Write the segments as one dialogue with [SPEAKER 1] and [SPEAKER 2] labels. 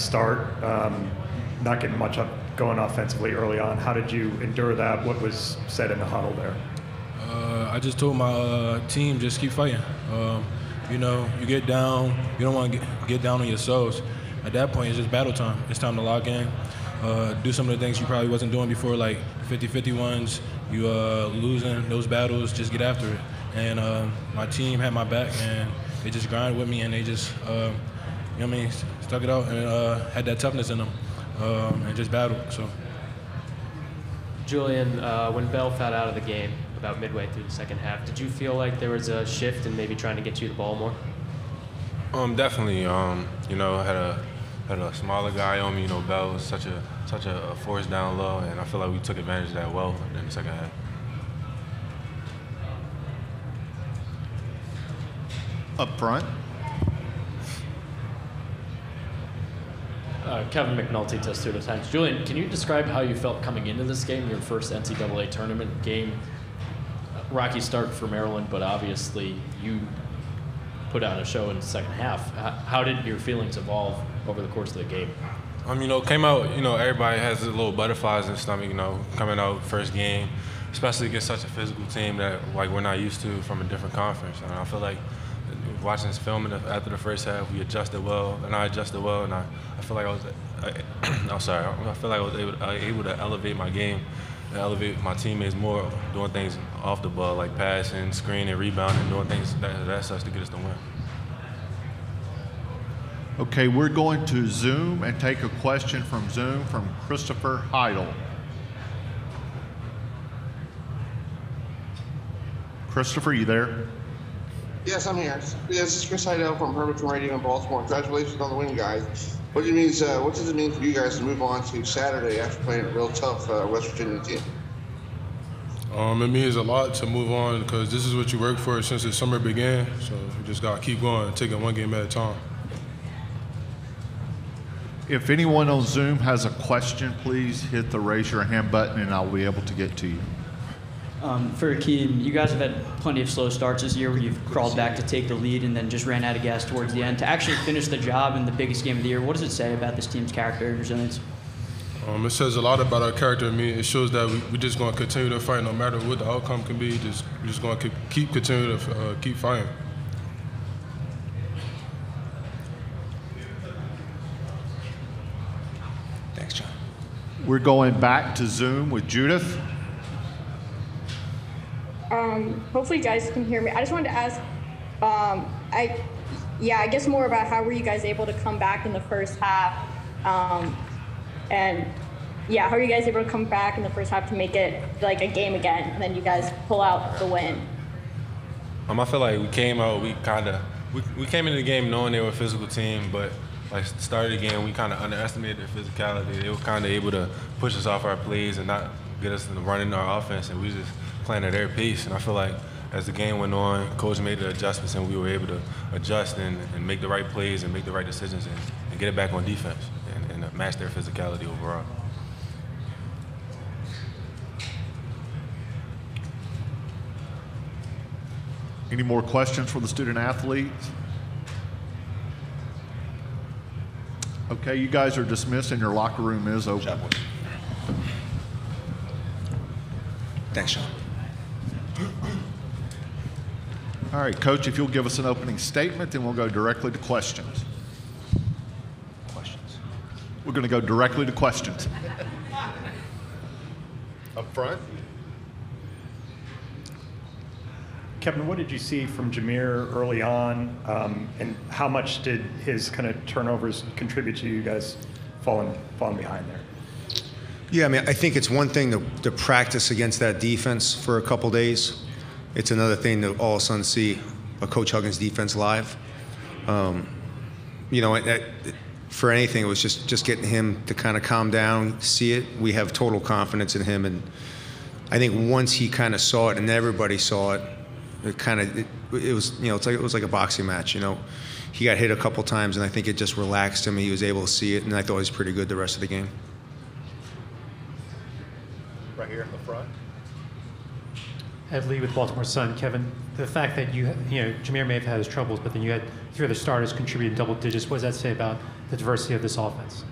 [SPEAKER 1] start, not getting much up going offensively early on. How did you endure that? What was said in the huddle there?
[SPEAKER 2] I just told my team, just keep fighting. You know, you get down, you don't want to get down on yourselves. At that point, it's just battle time. It's time to lock in, do some of the things you probably wasn't doing before, like 50-50 ones. You losing those battles, just get after it. And my team had my back, and they just grinded with me, and they just, you know what I mean, stuck it out and had that toughness in them, and just battled. So.
[SPEAKER 3] Julian, when Bell fouled out of the game about midway through the second half, did you feel like there was a shift in maybe trying to get you the ball more?
[SPEAKER 4] Definitely. You know, I had a smaller guy on me. You know, Bell was such a force down low, and I feel like we took advantage of that well in the second half.
[SPEAKER 5] Up front.
[SPEAKER 6] Kevin McNulty, Testudo Times. Julian, can you describe how you felt coming into this game, your first NCAA tournament game? Rocky start for Maryland, but obviously you put on a show in the second half. How did your feelings evolve over the course of the game?
[SPEAKER 4] You know, came out, you know, everybody has a little butterflies in the stomach, you know, coming out first game, especially against such a physical team that, like, we're not used to from a different conference. And I feel like watching this film after the first half, we adjusted well, and I adjusted well, and I feel like I feel like I was able to elevate my game and elevate my teammates more, doing things off the ball, like passing, screening, rebounding, doing things that such to get us the win.
[SPEAKER 5] Okay, we're going to Zoom and take a question from Zoom from Christopher Heidel. Christopher, you there?
[SPEAKER 7] Yes, I'm here. Yes, this is Chris Heidel from Hermiton Radio in Baltimore. Congratulations on the win, guys. What does it mean for you guys to move on to Saturday after playing a real tough West Virginia team?
[SPEAKER 2] It means a lot to move on because this is what you work for since the summer began. So you just got to keep going, taking one game at a time.
[SPEAKER 5] If anyone on Zoom has a question, please hit the raise your hand button and I'll be able to get to you.
[SPEAKER 8] For Akeem, you guys have had plenty of slow starts this year where you've crawled back to take the lead and then just ran out of gas towards the end. To actually finish the job in the biggest game of the year, what does it say about this team's character and resilience?
[SPEAKER 2] It says a lot about our character. I mean, it shows that we're just going to continue to fight no matter what the outcome can be. We're just going to continue to keep fighting.
[SPEAKER 5] Thanks, John. We're going back to Zoom with Judith.
[SPEAKER 9] Hopefully you guys can hear me. I just wanted to ask, I guess more about how were you guys able to come back in the first half? How are you guys able to come back in the first half to make it like a game again, and then you guys pull out the win?
[SPEAKER 4] I feel like we came into the game knowing they were a physical team, but like started the game, we kind of underestimated their physicality. They were kind of able to push us off our plays and not get us running our offense, and we just playing at their pace. And I feel like as the game went on, coach made the adjustments and we were able to adjust and make the right plays and make the right decisions and get it back on defense and match their physicality overall.
[SPEAKER 5] Any more questions for the student athletes? Okay, you guys are dismissed and your locker room is open.
[SPEAKER 10] Thanks, Sean.
[SPEAKER 5] All right, Coach, if you'll give us an opening statement, then we'll go directly to questions. We're going to go directly to questions. Up front.
[SPEAKER 1] Kevin, what did you see from Jameer early on, and how much did his kind of turnovers contribute to you guys falling behind there?
[SPEAKER 10] Yeah, I mean, I think it's one thing to practice against that defense for a couple days. It's another thing to all of a sudden see a Coach Huggins defense live. For anything, it was just getting him to kind of calm down, see it. We have total confidence in him, and I think once he kind of saw it and everybody saw it, it was like a boxing match. He got hit a couple times, and I think it just relaxed him. He was able to see it, and I thought he was pretty good the rest of the game.
[SPEAKER 5] Right here in the front.
[SPEAKER 11] Ed Lee with Baltimore Sun. Kevin, the fact that Jameer may have had his troubles, but then you had 3 other starters contributing double digits. What does that say about the diversity of this offense?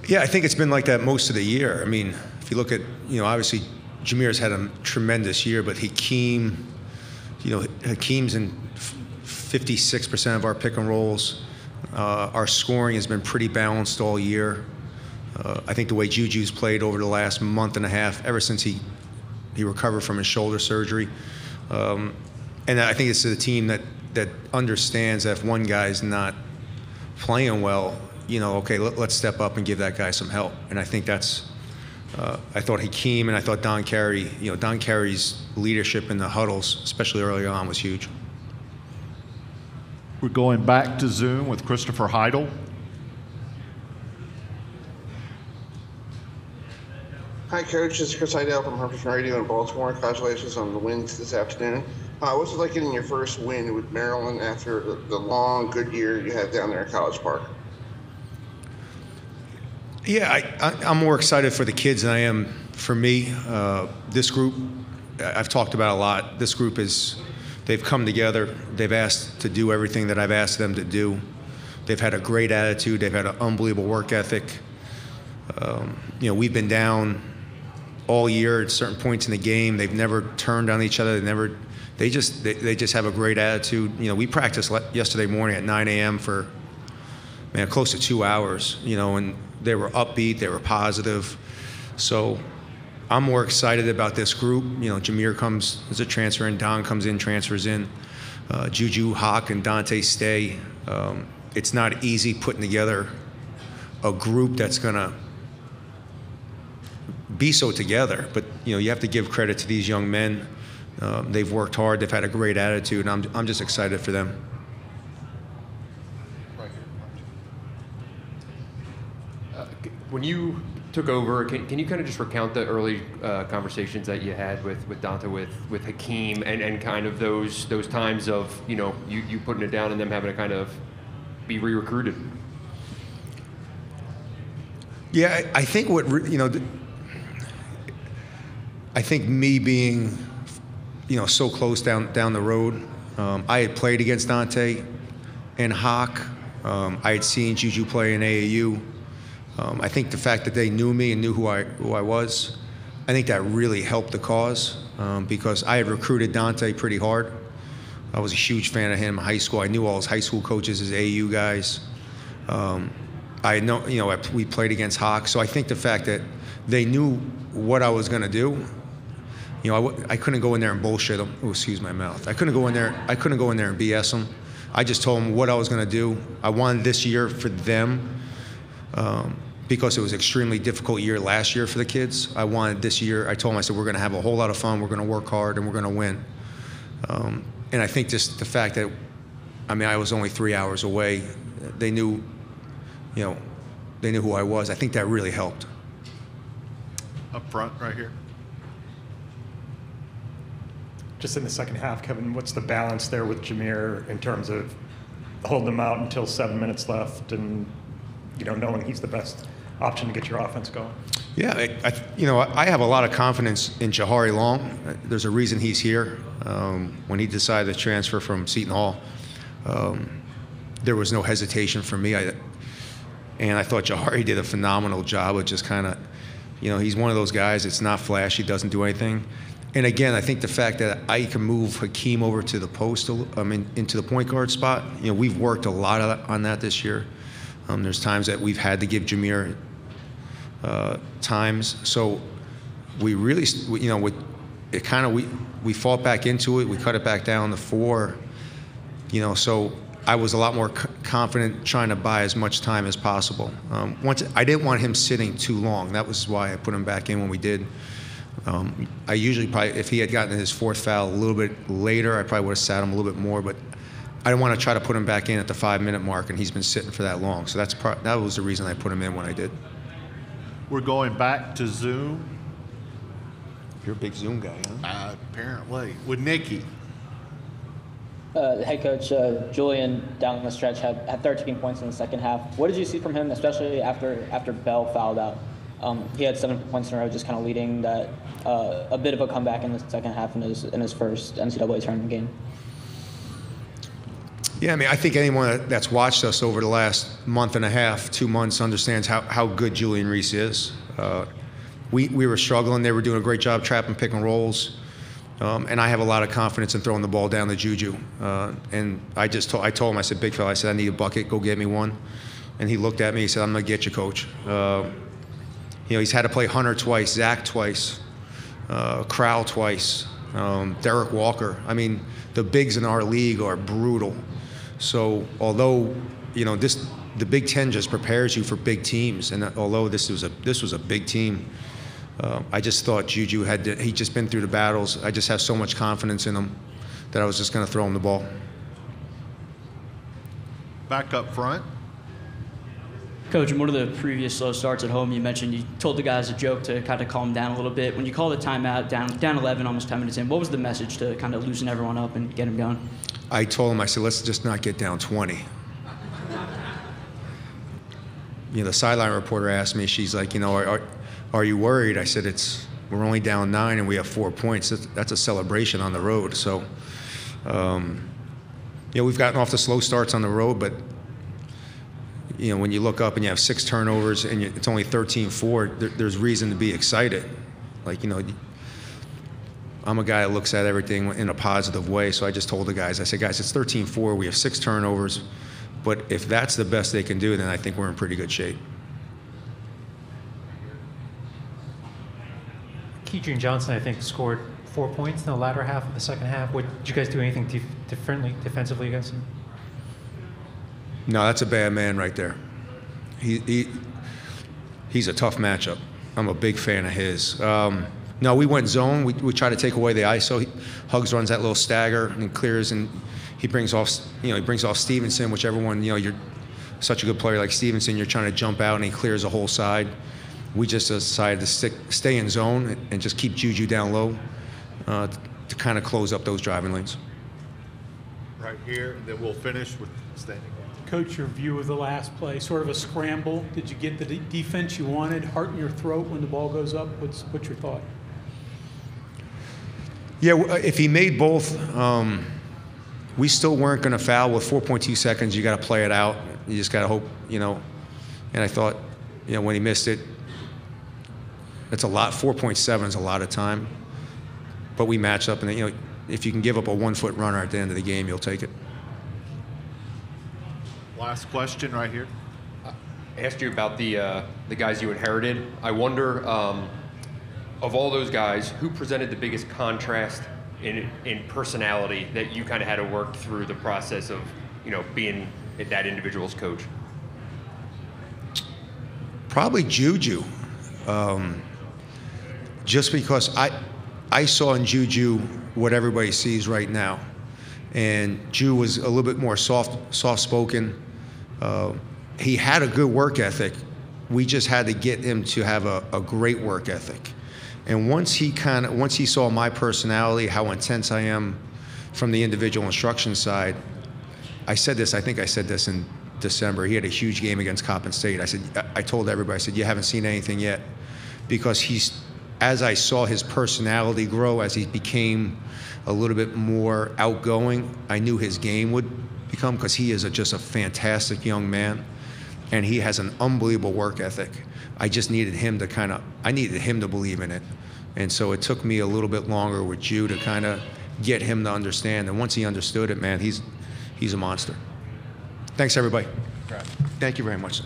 [SPEAKER 10] Yeah, I think it's been like that most of the year. I mean, if you look at, obviously Jameer's had a tremendous year, but Hakeem's in 56% of our pick and rolls. Our scoring has been pretty balanced all year. I think the way Juju's played over the last month and a half, ever since he recovered from his shoulder surgery, and I think it's a team that understands that if one guy's not playing well, okay, let's step up and give that guy some help. And I think that's, I thought Hakeem and I thought Don Carey, Don Carey's leadership in the huddles, especially early on, was huge.
[SPEAKER 5] We're going back to Zoom with Christopher Heidel.
[SPEAKER 7] Hi, Coach. This is Chris Heidel from Herpes Radio in Baltimore. Congratulations on the wins this afternoon. What's it like getting your first win with Maryland after the long, good year you had down there at College Park?
[SPEAKER 10] Yeah, I'm more excited for the kids than I am for me. This group, I've talked about a lot. This group they've come together. They've asked to do everything that I've asked them to do. They've had a great attitude. They've had an unbelievable work ethic. We've been down all year at certain points in the game. They've never turned on each other. They just have a great attitude. We practiced yesterday morning at 9 a.m. for close to 2 hours. And they were upbeat. They were positive. So I'm more excited about this group. Jameer comes as a transfer in. Don comes in, transfers in. Juju, Hawk, and Dante stay. It's not easy putting together a group that's gonna be so together, but you have to give credit to these young men. They've worked hard. They've had a great attitude, and I'm just excited for them.
[SPEAKER 12] When you took over, can you kind of just recount the early conversations that you had with Dante, with Hakeem, and kind of those times of you putting it down and them having to kind of be re-recruited?
[SPEAKER 10] Yeah, I think I think me being, so close down the road, I had played against Dante and Hawk. I had seen Juju play in AAU. I think the fact that they knew me and knew who I was, I think that really helped the cause because I had recruited Dante pretty hard. I was a huge fan of him in high school. I knew all his high school coaches, his AAU guys. I know, we played against Hawk, so I think the fact that they knew what I was going to do, I couldn't go in there and bullshit them. Oh, excuse my mouth. I couldn't go in there and BS them. I just told them what I was going to do. I wanted this year for them because it was an extremely difficult year last year for the kids. I wanted this year. I told them, I said, we're going to have a whole lot of fun. We're going to work hard, and we're going to win. And I think just the fact that, I was only 3 hours away. They knew, they knew who I was. I think that really helped.
[SPEAKER 5] Up front, right here.
[SPEAKER 1] Just in the second half, Kevin, what's the balance there with Jameer in terms of holding him out until 7 minutes left and, knowing he's the best option to get your offense going?
[SPEAKER 10] Yeah, I have a lot of confidence in Jahari Long. There's a reason he's here. When he decided to transfer from Seton Hall, there was no hesitation for me. And I thought Jahari did a phenomenal job of just kind of, he's one of those guys that's not flashy, doesn't do anything. And again, I think the fact that I can move Hakeem over to the post, into the point guard spot, we've worked a lot on that this year. There's times that we've had to give Jameer times. So we really, we fought back into it. We cut it back down to 4, so I was a lot more confident trying to buy as much time as possible. I didn't want him sitting too long. That was why I put him back in when we did. I usually probably, if he had gotten his 4th foul a little bit later, I probably would have sat him a little bit more, but I didn't want to try to put him back in at the 5-minute mark, and he's been sitting for that long. So that was the reason I put him in when I did.
[SPEAKER 5] We're going back to Zoom.
[SPEAKER 10] You're a big Zoom guy, huh?
[SPEAKER 5] Apparently. With Nikki.
[SPEAKER 13] Head coach Julian down the stretch had 13 points in the second half. What did you see from him, especially after Bell fouled out? He had 7 points in a row, just kind of leading that a bit of a comeback in the second half in his first NCAA tournament game.
[SPEAKER 10] Yeah, I mean, I think anyone that's watched us over the last month and a half, 2 months, understands how good Julian Reese is. We were struggling. They were doing a great job trapping pick and rolls. And I have a lot of confidence in throwing the ball down to Juju. And I told him, I said, big fella, I said, I need a bucket, go get me one. And he looked at me, he said, I'm gonna get you, coach. He's had to play Hunter twice, Zach twice, Crowell twice, Derek Walker. I mean, the bigs in our league are brutal. So although, the Big Ten just prepares you for big teams, and although this was a big team, I just thought Juju he'd just been through the battles. I just have so much confidence in him that I was just going to throw him the ball.
[SPEAKER 5] Back up front.
[SPEAKER 8] Coach, in one of the previous slow starts at home, you mentioned you told the guys a joke to kind of calm down a little bit. When you called the timeout down 11, almost 10 minutes in, what was the message to kind of loosen everyone up and get them going?
[SPEAKER 10] I told him, I said, let's just not get down 20. The sideline reporter asked me, she's like, are you worried? I said, we're only down 9 and we have 4 points. That's a celebration on the road. So, we've gotten off the slow starts on the road, but when you look up and you have 6 turnovers and it's only 13-4, there's reason to be excited. I'm a guy that looks at everything in a positive way, so I just told the guys, I said, guys, it's 13-4, we have 6 turnovers, but if that's the best they can do, then I think we're in pretty good shape.
[SPEAKER 11] Keidron Johnson, I think, scored 4 points in the latter half of the second half. Did you guys do anything differently defensively against him?
[SPEAKER 10] No, that's a bad man right there. He's a tough matchup. I'm a big fan of his. No, we went zone. We try to take away the ISO. Hugs runs that little stagger and clears, and he brings off Stevenson, whichever one. You're such a good player like Stevenson. You're trying to jump out, and he clears the whole side. We just decided to stay in zone and just keep Juju down low to kind of close up those driving lanes.
[SPEAKER 5] Right here, and then we'll finish with standing.
[SPEAKER 14] Coach, your view of the last play, sort of a scramble. Did you get the defense you wanted, heart in your throat when the ball goes up? What's your thought?
[SPEAKER 10] Yeah, if he made both, we still weren't going to foul with 4.2 seconds. You got to play it out. You just got to hope, And I thought, when he missed it, it's a lot. 4.7 is a lot of time. But we matched up, and if you can give up a 1-foot runner at the end of the game, you'll take it.
[SPEAKER 5] Last question right here.
[SPEAKER 12] I asked you about the guys you inherited. I wonder, of all those guys, who presented the biggest contrast in personality that you kind of had to work through the process of, being that individual's coach?
[SPEAKER 10] Probably Juju. Just because I saw in Juju what everybody sees right now. And Ju was a little bit more soft-spoken. He had a good work ethic. We just had to get him to have a great work ethic. And once he saw my personality, how intense I am from the individual instruction side, I think I said this in December. He had a huge game against Coppin State. I told everybody, I said, you haven't seen anything yet. Because as I saw his personality grow, as he became a little bit more outgoing, I knew his game would become, because he is just a fantastic young man, and he has an unbelievable work ethic. I just needed him to believe in it. And so it took me a little bit longer with Ju to kind of get him to understand. And once he understood it, man, he's a monster. Thanks, everybody. Thank you very much.